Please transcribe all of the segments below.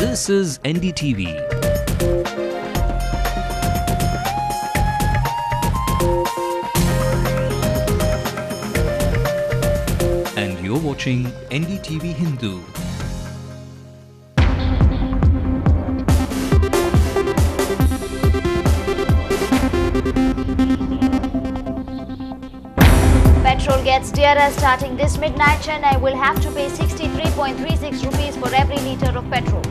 This is NDTV. And you're watching NDTV Hindu. Petrol gets dearer starting this midnight. Chennai will have to pay 63.36 rupees for every litre of petrol.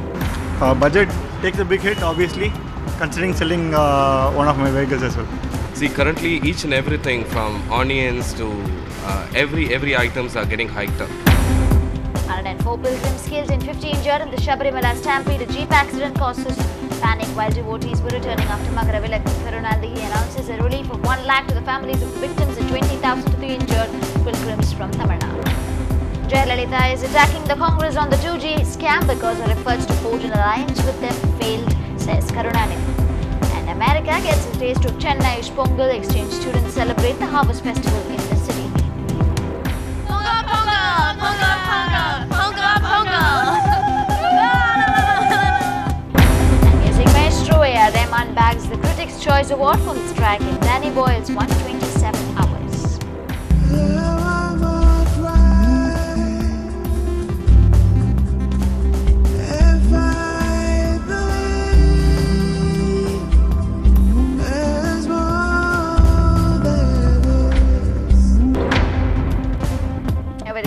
Budget takes a big hit, obviously, considering selling one of my vehicles as well. See, currently each and everything from onions to every items are getting hiked up. 104 pilgrims killed and 50 injured in the Sabarimala stampede. A jeep accident causes panic while devotees were returning after Magaravilakku. Karunanidhi announces a relief of 1 lakh to the families of victims and 20,000 to the injured pilgrims from Tamil Nadu. Jayalalitha is attacking the Congress on the 2G scam because her efforts to forge an alliance with them failed, says Karunanidhi. And America gets a taste of Chennai's Pongal. Exchange students celebrate the harvest festival in the city. Pongal, Pongal, Pongal, Pongal, Pongal, Pongal. And music maestro A.R. Rahman bags the Critics' Choice Award for his track in Danny Boyle's 127 Hours.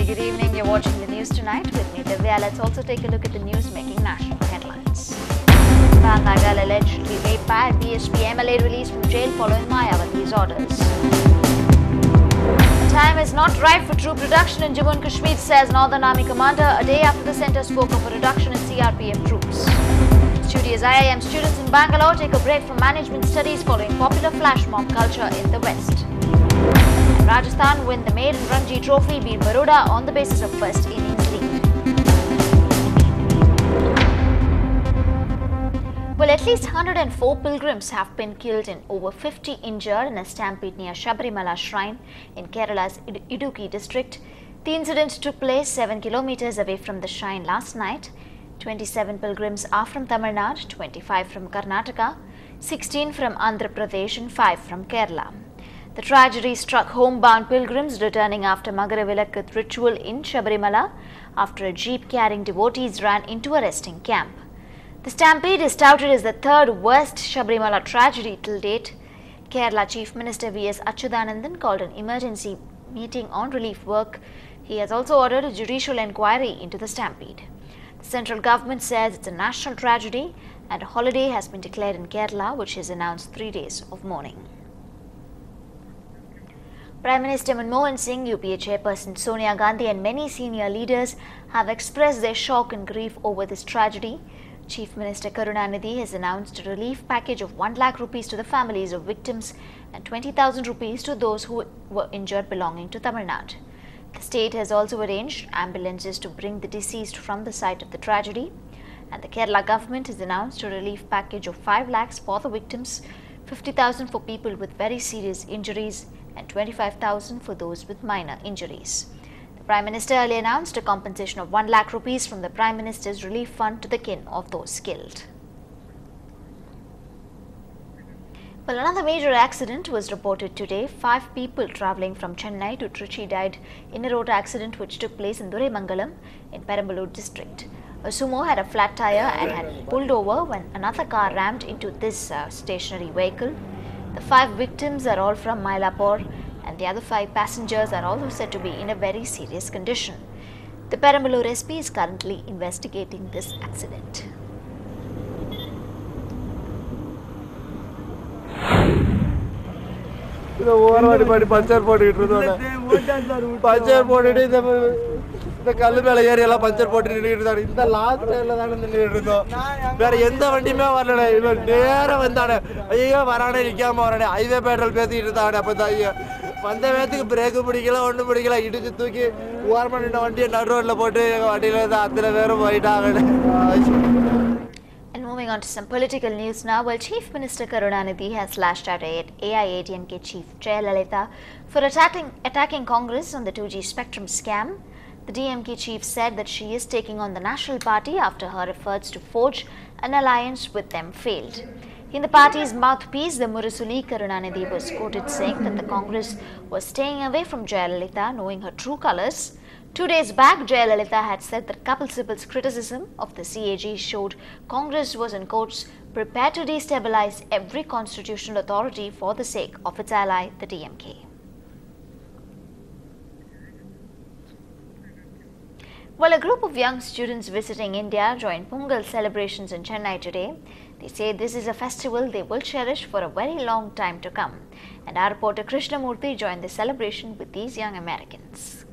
Good evening, you're watching the news tonight with me, Divya. Let's also take a look at the news making national headlines. Bandagal allegedly raped by BSP MLA released from jail following Mayawati's orders. Time is not right for troop reduction in Jammu and Kashmir, says Northern Army Commander, a day after the centre spoke of a reduction in CRPF troops. Studious IIM students in Bangalore take a break from management studies following popular flash mob culture in the West. Rajasthan win the maiden Ranji Trophy, beat Baroda on the basis of first innings lead. Well, at least 104 pilgrims have been killed and over 50 injured in a stampede near Sabarimala Shrine in Kerala's Idukki district. The incident took place 7 kilometers away from the shrine last night. 27 pilgrims are from Tamil Nadu, 25 from Karnataka, 16 from Andhra Pradesh and 5 from Kerala. The tragedy struck homebound pilgrims returning after Magaravilakku ritual in Sabarimala after a jeep carrying devotees ran into a resting camp. The stampede is touted as the third worst Sabarimala tragedy till date. Kerala Chief Minister V.S. Achyutanandan called an emergency meeting on relief work. He has also ordered a judicial inquiry into the stampede. The central government says it's a national tragedy and a holiday has been declared in Kerala, which has announced 3 days of mourning. Prime Minister Manmohan Singh, UPA Chairperson Sonia Gandhi and many senior leaders have expressed their shock and grief over this tragedy. Chief Minister Karunanidhi has announced a relief package of 1 lakh rupees to the families of victims and 20,000 rupees to those who were injured belonging to Tamil Nadu. The state has also arranged ambulances to bring the deceased from the site of the tragedy. And the Kerala government has announced a relief package of 5 lakhs for the victims, 50,000 for people with very serious injuries and 25,000 for those with minor injuries. The Prime Minister earlier announced a compensation of 1 lakh rupees from the Prime Minister's Relief Fund to the kin of those killed. Well, another major accident was reported today. 5 people travelling from Chennai to Trichy died in a road accident which took place in Duraimangalam in Perambalur district. A sumo had a flat tire and had pulled over when another car rammed into this stationary vehicle. The 5 victims are all from Mylapore and the other 5 passengers are also said to be in a very serious condition. The Perambalur SP is currently investigating this accident. the Kalubala area puncture pot in the last where Yenda Vandima or there Vandana, Varana Rikam or Iva Petrol Pesi to the Apataya. Pandamatic break of Pudicula, on the Pudicula, it is to Warman and Onti, Naro Lapote, Adila, the White. And moving on to some political news now, well, Chief Minister Karunanidhi has lashed out at AIADMK Chief Jayalalitha for attacking Congress on the 2G spectrum scam. The DMK chief said that she is taking on the National Party after her efforts to forge an alliance with them failed. In the party's mouthpiece, the Murasuli Karunanidhi was quoted saying that the Congress was staying away from Jayalalitha, knowing her true colours. 2 days back, Jayalalitha had said that Kapil Sibal's criticism of the CAG showed Congress was, in quotes, prepared to destabilize every constitutional authority for the sake of its ally, the DMK. Well, a group of young students visiting India joined Pongal celebrations in Chennai today. They say this is a festival they will cherish for a very long time to come. And our reporter Krishnamurthy joined the celebration with these young Americans.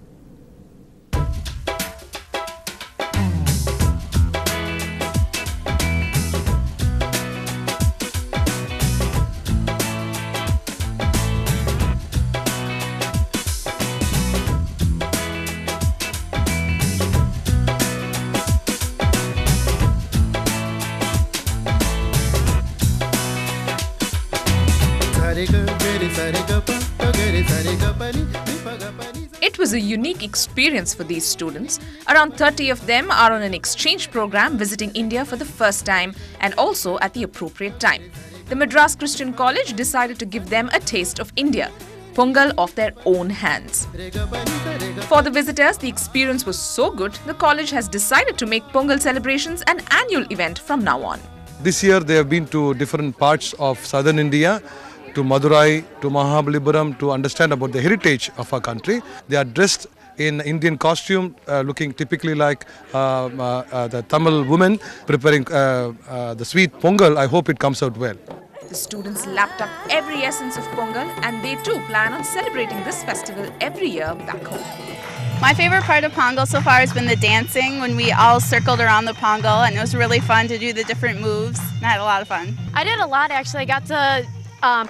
It was a unique experience for these students. Around 30 of them are on an exchange program visiting India for the first time and also at the appropriate time. The Madras Christian College decided to give them a taste of India, Pongal of their own hands. For the visitors, the experience was so good, the college has decided to make Pongal celebrations an annual event from now on. This year they have been to different parts of southern India, to Madurai, to Mahabalipuram, to understand about the heritage of our country. They are dressed in Indian costume, looking typically like the Tamil woman preparing the sweet Pongal. I hope it comes out well. The students lapped up every essence of Pongal and they too plan on celebrating this festival every year back home. My favorite part of Pongal so far has been the dancing when we all circled around the Pongal, and it was really fun to do the different moves. I had a lot of fun. I did a lot actually. I got to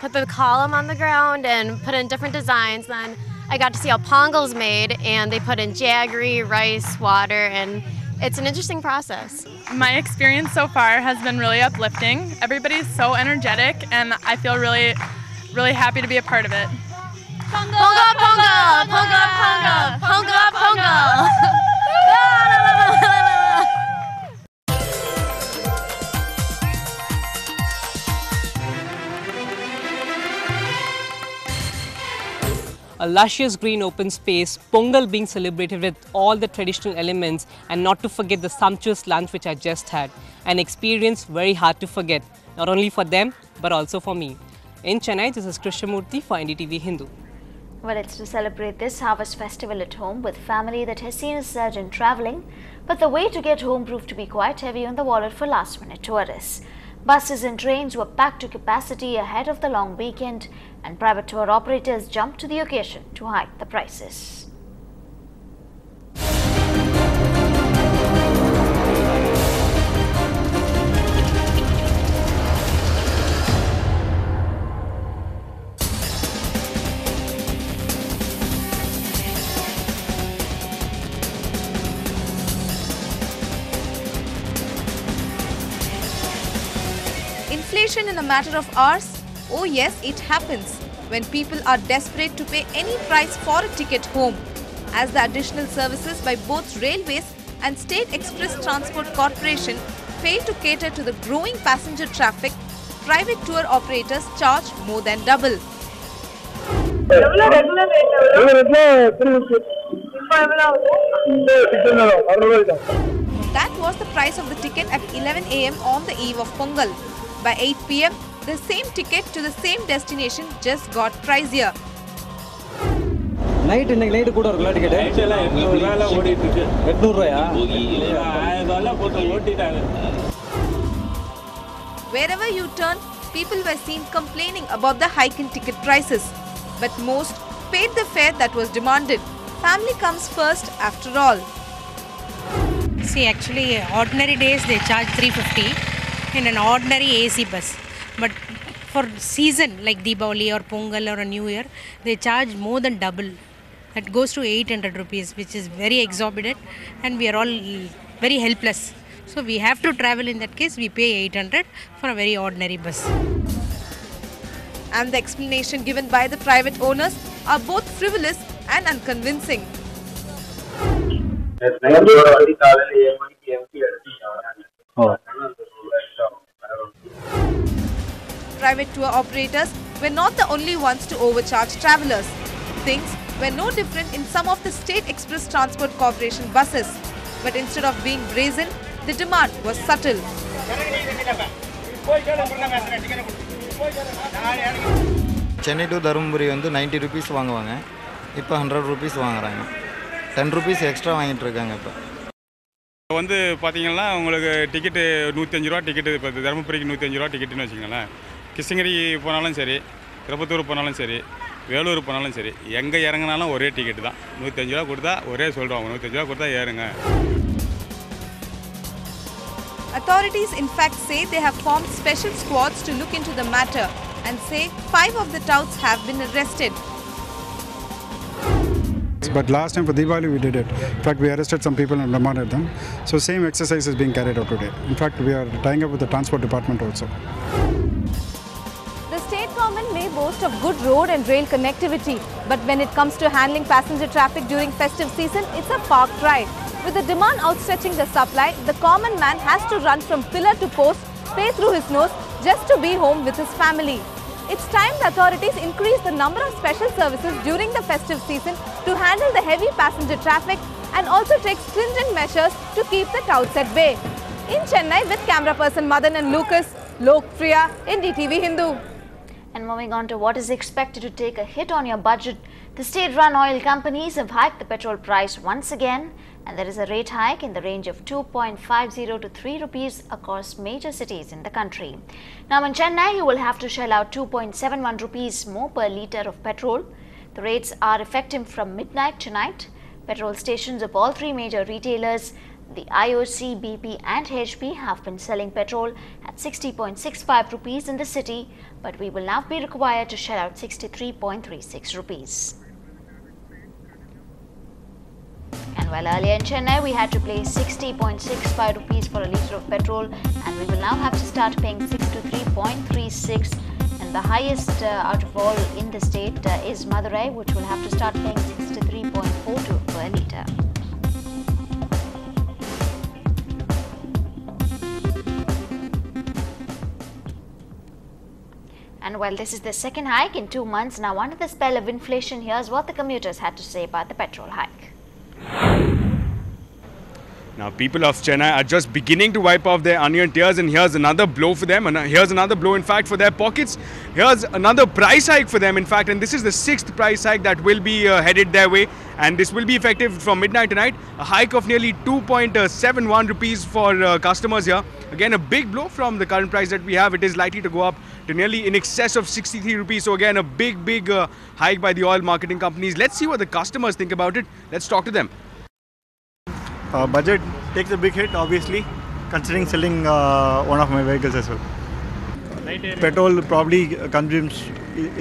put the column on the ground and put in different designs. Then I got to see how Pongal's made, and they put in jaggery, rice, water, and it's an interesting process. My experience so far has been really uplifting. Everybody's so energetic and I feel really happy to be a part of it. Pongal, Pongal, Pongal, Pongal, Pongal, Pongal. A luscious green open space, Pongal being celebrated with all the traditional elements, and not to forget the sumptuous lunch which I just had. An experience very hard to forget, not only for them but also for me. In Chennai, this is Krishnamurthy for NDTV Hindu. Well, it's to celebrate this harvest festival at home with family that has seen a surge in travelling, but the way to get home proved to be quite heavy on the wallet for last-minute tourists. Buses and trains were packed to capacity ahead of the long weekend, and private tour operators jumped to the occasion to hike the prices. Inflation in a matter of hours? Oh yes, it happens when people are desperate to pay any price for a ticket home. As the additional services by both railways and State Express Transport Corporation fail to cater to the growing passenger traffic, private tour operators charge more than double. That was the price of the ticket at 11 AM on the eve of Pongal. By 8 PM, the same ticket to the same destination just got pricier. Night கூட இருக்குல ticket ஆக்சுவலா 800 ரூபாயில ஓடிட்டு இருக்கு 800 ரூபாயா 1000 ரூபாயில போட்டு ஓட்டிட்டாங்க. Wherever you turn, people were seen complaining about the hike in ticket prices, but most paid the fare that was demanded. Family comes first after all. See, actually ordinary days they charge 350 in an ordinary AC bus, but for season like Deepavali or Pongal or a New Year, they charge more than double. That goes to 800 rupees, which is very exorbitant, and we are all very helpless. So we have to travel. In that case, we pay 800 for a very ordinary bus. And the explanation given by the private owners are both frivolous and unconvincing. Private tour operators were not the only ones to overcharge travelers. Things were no different in some of the State Express Transport Corporation buses. But instead of being brazen, the demand was subtle. Chennai to Dharumburi வந்து 90 rupees வாங்குவாங்க. இப்போ 100 rupees வாங்குறாங்க. 10 rupees extra வாங்கிட்டு இருக்காங்க இப்போ. வந்து பாத்தீங்கன்னா உங்களுக்கு டிக்கெட் 105 ரூபாய் டிக்கெட் இப்போ தருமபுரிக்கு 105 ரூபாய் டிக்கெட்னு வச்சுக்கோங்களேன். கிருஷ்ணகிரி போனாலும் சரி, திருப்பத்தூர் போனாலும் சரி, வேலூர் போனாலும் சரி, எங்கே இறங்கினாலும் ஒரே டிக்கெட் தான். 105 ரூபாய் கொடுத்தா ஒரே சொல்கிறோம், 105 ரூபாய் கொடுத்தா ஏறுங்க. Authorities in fact say they have formed special squads to look into the matter and say 5 of the touts have been arrested. But last time for Diwali we did it. In fact, we arrested some people and remanded them. So same exercise is being carried out today. In fact, we are tying up with the transport department also. The state government may boast of good road and rail connectivity, but when it comes to handling passenger traffic during festive season, it's a far cry. With the demand outstretching the supply, the common man has to run from pillar to post, pay through his nose just to be home with his family. It's time the authorities increase the number of special services during the festive season to handle the heavy passenger traffic and also take stringent measures to keep the touts at bay. In Chennai, with camera person Madan and Lucas, Lokpriya, NDTV Hindu. And moving on to what is expected to take a hit on your budget, the state-run oil companies have hiked the petrol price once again, and there is a rate hike in the range of 2.50 to 3 rupees across major cities in the country. Now in Chennai, you will have to shell out 2.71 rupees more per litre of petrol. The rates are effective from midnight tonight. Petrol stations of all 3 major retailers, the IOC, BP and HP, have been selling petrol at 60.65 rupees in the city, but we will now be required to shell out 63.36 rupees. And while earlier in Chennai, we had to pay 60.65 rupees for a litre of petrol, and we will now have to start paying 63.36. And the highest out of all in the state is Madurai, which will have to start paying 63.42 per litre. And while this is the second hike in 2 months, now under the spell of inflation, here's what the commuters had to say about the petrol hike. Now people of Chennai are just beginning to wipe off their onion tears, and here's another blow for them, and here's another blow in fact for their pockets. Here's another price hike for them in fact, and this is the 6th price hike that will be headed their way, and this will be effective from midnight tonight. A hike of nearly 2.71 rupees for customers here. Again, a big blow from the current price that we have. It is likely to go up to nearly in excess of 63 rupees. So again, a big hike by the oil marketing companies. Let's see what the customers think about it. Let's talk to them. Budget takes a big hit, obviously, considering selling one of my vehicles as well. Petrol probably consumes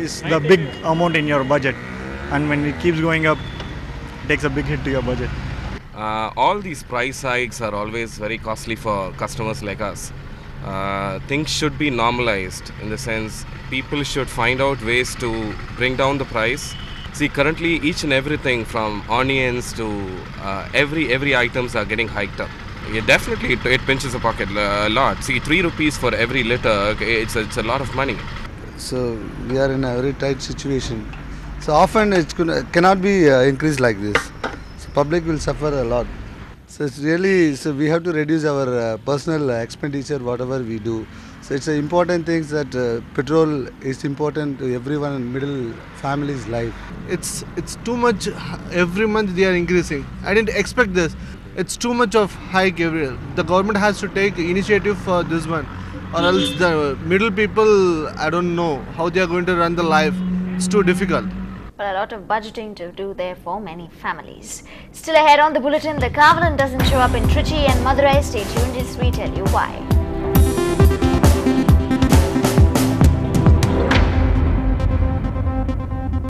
is the big amount in your budget, and when it keeps going up, it takes a big hit to your budget. All these price hikes are always very costly for customers like us. Things should be normalized in the sense people should find out ways to bring down the price. See, currently each and everything from onions to every items are getting hiked up. Yeah, definitely it pinches the pocket a lot. See, 3 rupees for every litre, it's a lot of money. So we are in a very tight situation. So often it cannot be increased like this. So public will suffer a lot. So it's really, so we have to reduce our personal expenditure, whatever we do. So it's an important thing that petrol is important to everyone in middle family's life. It's too much. Every month they are increasing. I didn't expect this. It's too much of hike every. The government has to take initiative for this one, or else the middle people, I don't know how they are going to run the life. It's too difficult. But a lot of budgeting to do there for many families. Still ahead on the bulletin, the Kavalan doesn't show up in Trichy and Madurai. Stay tuned as we tell you why.